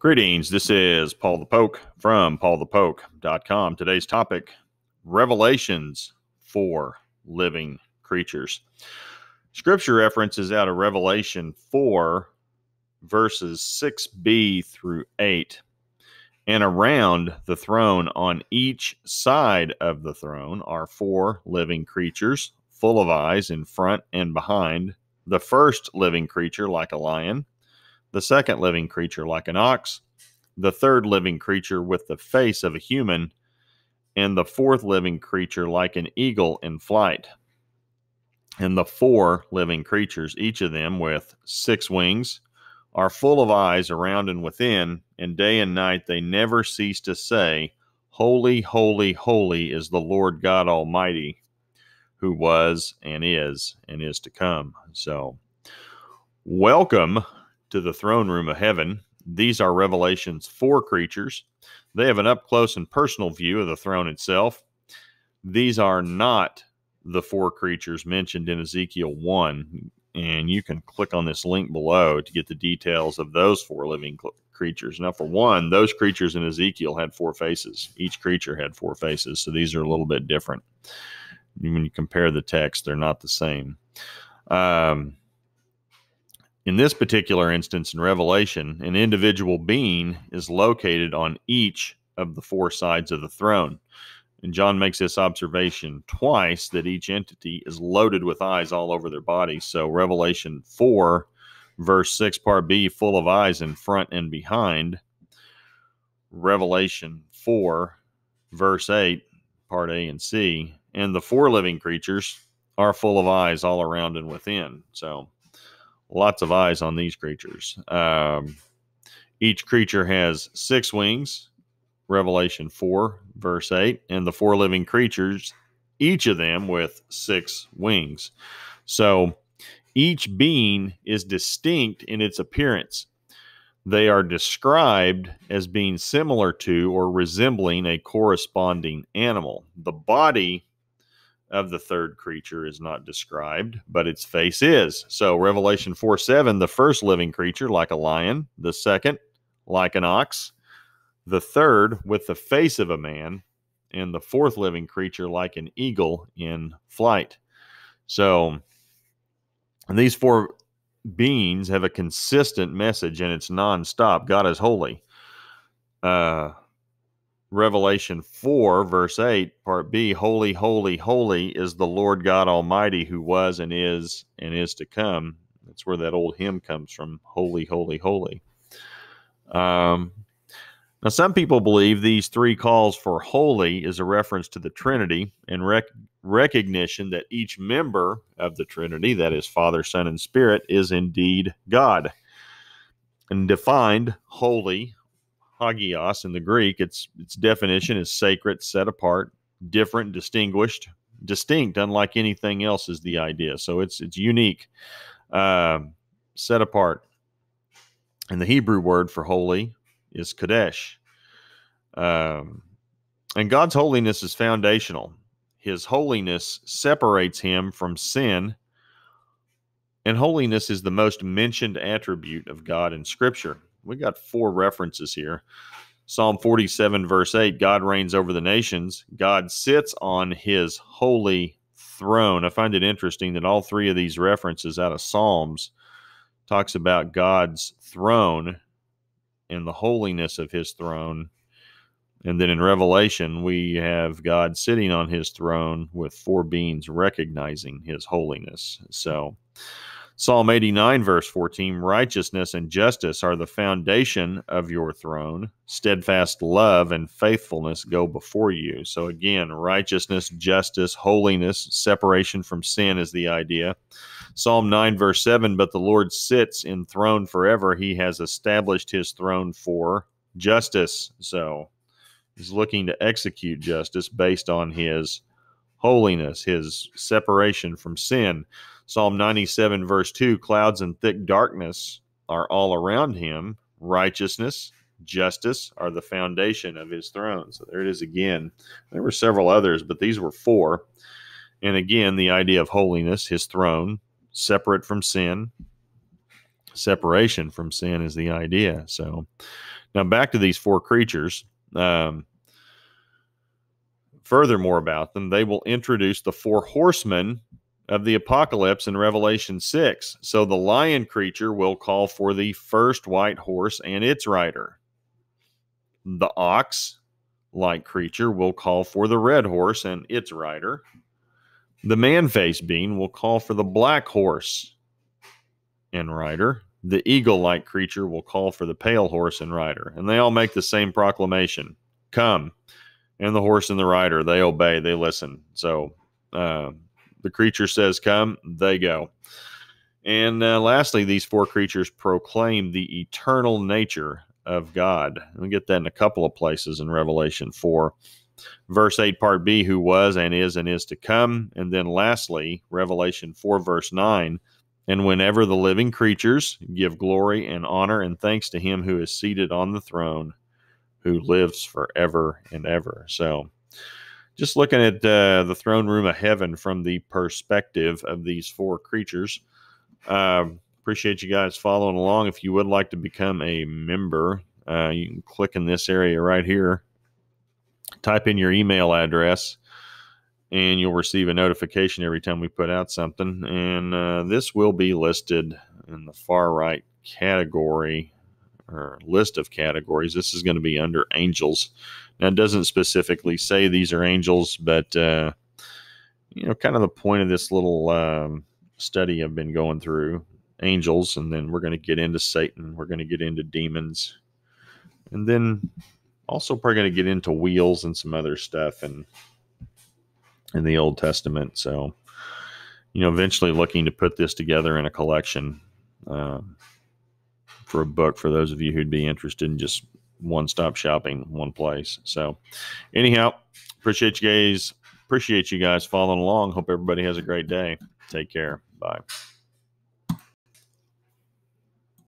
Greetings, this is Paul the Poke from PaulthePoke.com. Today's topic, Revelations for living creatures. Scripture references out of Revelation 4, verses 6b through 8. And around the throne on each side of the throne are four living creatures, full of eyes in front and behind. The first living creature like a lion, the second living creature like an ox, the third living creature with the face of a human, and the fourth living creature like an eagle in flight. And the four living creatures, each of them with 6 wings, are full of eyes around and within, and day and night they never cease to say, Holy, holy, holy is the Lord God Almighty, who was and is to come. So, welcome to the throne room of heaven. These are Revelation's 4 creatures. They have an up-close and personal view of the throne itself. These are not the 4 creatures mentioned in Ezekiel 1, and you can click on this link below to get the details of those 4 living creatures. Now, for one, those creatures in Ezekiel had 4 faces. Each creature had 4 faces, so these are a little bit different. When you compare the text, they're not the same. In this particular instance in Revelation, an individual being is located on each of the 4 sides of the throne. And John makes this observation twice, that each entity is loaded with eyes all over their body. So Revelation 4, verse 6, part B, full of eyes in front and behind. Revelation 4, verse 8, part A and C. And the 4 living creatures are full of eyes all around and within. So lots of eyes on these creatures. Each creature has 6 wings, Revelation 4, verse 8, and the 4 living creatures, each of them with 6 wings. So each being is distinct in its appearance. They are described as being similar to or resembling a corresponding animal. The body of the third creature is not described, but its face is. So Revelation 4:7, the first living creature like a lion, the second like an ox, the third with the face of a man, and the fourth living creature like an eagle in flight. So these 4 beings have a consistent message, and it's nonstop. God is holy. Revelation 4, verse 8, part B, Holy, holy, holy is the Lord God Almighty, who was and is to come. That's where that old hymn comes from, Holy, holy, holy. Now, some people believe these 3 calls for holy is a reference to the Trinity and recognition that each member of the Trinity, that is Father, Son, and Spirit, is indeed God. And defined holy, hagios in the Greek, its definition is sacred, set apart, different, distinguished, distinct, unlike anything else is the idea. So it's unique, set apart. And the Hebrew word for holy is Kadesh. And God's holiness is foundational. His holiness separates him from sin, and holiness is the most mentioned attribute of God in Scripture. We got 4 references here. Psalm 47, verse 8, God reigns over the nations. God sits on his holy throne. I find it interesting that all 3 of these references out of Psalms talks about God's throne and the holiness of his throne. And then in Revelation, we have God sitting on his throne with 4 beings recognizing his holiness. So Psalm 89, verse 14, righteousness and justice are the foundation of your throne. Steadfast love and faithfulness go before you. So again, righteousness, justice, holiness, separation from sin is the idea. Psalm 9, verse 7, but the Lord sits enthroned forever. He has established his throne for justice. So he's looking to execute justice based on his holiness, his separation from sin. Psalm 97, verse 2, clouds and thick darkness are all around him. Righteousness, justice are the foundation of his throne. So there it is again. There were several others, but these were 4. And again, the idea of holiness, his throne, separate from sin, separation from sin is the idea. So now back to these four creatures. Furthermore about them, they will introduce the four horsemen of the apocalypse in Revelation 6. So the lion creature will call for the first white horse and its rider. The ox-like creature will call for the red horse and its rider. The man-faced being will call for the black horse and rider. The eagle-like creature will call for the pale horse and rider. And they all make the same proclamation. Come. And the horse and the rider, they obey, they listen. So the creature says, come, they go. And lastly, these four creatures proclaim the eternal nature of God. We get that in a couple of places in Revelation 4. Verse 8, part B, who was and is to come. And then lastly, Revelation 4, verse 9, and whenever the living creatures give glory and honor and thanks to him who is seated on the throne, who lives forever and ever. So just looking at the throne room of heaven from the perspective of these four creatures. Appreciate you guys following along. If you would like to become a member, you can click in this area right here, type in your email address, and you'll receive a notification every time we put out something. And this will be listed in the far right category, or list of categories. This is going to be under angels. Now, it doesn't specifically say these are angels, but kind of the point of this little study I've been going through, angels, and then we're going to get into Satan. We're going to get into demons, and then also probably going to get into wheels and some other stuff in the Old Testament. So, eventually looking to put this together in a collection for a book for those of you who'd be interested in just one-stop shopping, one place. So anyhow, appreciate you guys following along. Hope everybody has a great day. Take care. Bye.